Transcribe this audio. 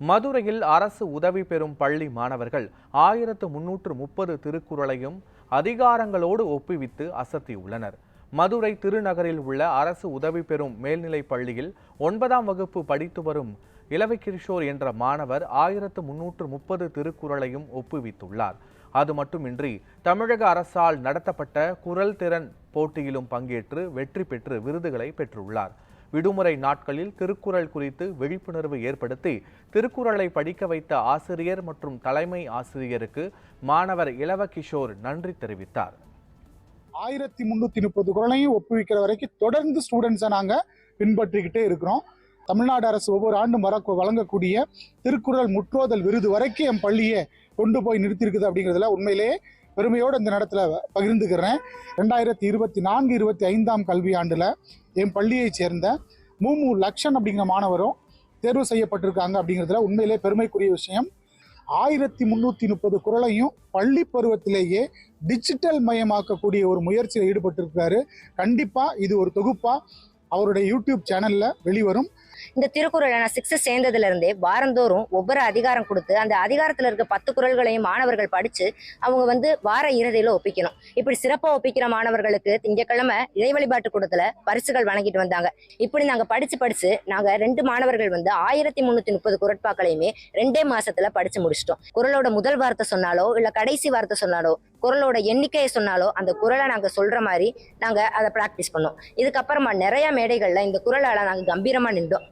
மதுரையில் அரசு உதவி பெறும் பள்ளி மாணவர்கள் 1330 திருக்குறளையும் அதிகாரங்களோடு ஒப்புவித்து அசத்தியுள்ளனர். மதுரை திருநகரில் உள்ள அரசு உதவி பெறும் மேல்நிலைப் பள்ளியில் 9ஆம் வகுப்பு படித்து வரும் இளவக்கிஷோர் என்ற மாணவர் 1330 திருக்குறளையும் ஒப்புவித்துள்ளார். அது மட்டுமின்றி தமிழக அரசால் நடத்தப்பட்ட குரல் திறன் போட்டியிலும் பங்கேற்று வெற்றி பெற்று விருதுகளை பெற்றுள்ளார். விடுமுறை நாட்களில் திருக்குறள் குறித்து விழிப்புணர்வு ஏற்படுத்தி திருக்குறளை படிக்க வைத்த ஆசிரியர் மற்றும் தலைமை ஆசிரியருக்கு மாணவர் இளவக்கிஷோர் நன்றி தெரிவித்தார். 1330 குறளையும் ஒப்புவிக்கிற வரைக்கும் தொடர்ந்து ஸ்டூடெண்ட்ஸை நாங்கள் பின்பற்றிக்கிட்டே இருக்கிறோம். தமிழ்நாடு அரசு ஒவ்வொரு ஆண்டும் வழங்கக்கூடிய திருக்குறள் முற்றோதல் விருது வரைக்கும் என் பள்ளியை கொண்டு போய் நிறுத்தியிருக்குது. அப்படிங்கிறதுல உண்மையிலேயே பெருமையோடு இந்த நேரத்தில் பகிர்ந்துக்கிறேன். 2024-25 கல்வியாண்டில் என் பள்ளியை சேர்ந்த மூமு லக்ஷன் அப்படிங்கிற மாணவரும் தேர்வு செய்யப்பட்டிருக்காங்க. அப்படிங்கிறதுல உண்மையிலே பெருமைக்குரிய விஷயம். 1330 குறளையும் பள்ளி பருவத்திலேயே டிஜிட்டல் மயமாக்கக்கூடிய ஒரு முயற்சியில் ஈடுபட்டிருக்காரு. கண்டிப்பாக இது ஒரு தொகுப்பாக அவருடைய யூடியூப் சேனலில் வெளிவரும். இந்த திருக்குறளை நான் 6 சேர்ந்ததுல இருந்தே வாரந்தோறும் ஒவ்வொரு அதிகாரம் கொடுத்து அந்த அதிகாரத்துல இருக்க 10 குறள்களையும் மாணவர்கள் படிச்சு அவங்க வார இறுதியில ஒப்பிக்கணும். இப்படி சிறப்பா ஒப்பிக்கிற மாணவர்களுக்கு திங்கட்கிழமை இறை வழிபாட்டு கூடத்துல பரிசுகள் வழங்கிட்டு வந்தாங்க. இப்படி நாங்க படிச்சு நாங்க 2 மாணவர்கள் 1330 குறட்பாக்களையுமே 2 மாசத்துல படிச்சு முடிச்சிட்டோம். குறளோட முதல் வார்த்தை சொன்னாலோ இல்ல கடைசி வார்த்தை சொன்னாலோ குறளோட எண்ணிக்கையை சொன்னாலோ அந்த குறளை நாங்க சொல்ற மாதிரி நாங்க அதை பிராக்டிஸ் பண்ணோம். இதுக்கப்புறமா நிறைய மேடைகள்ல இந்த குறளால நாங்க கம்பீரமா நின்றோம்.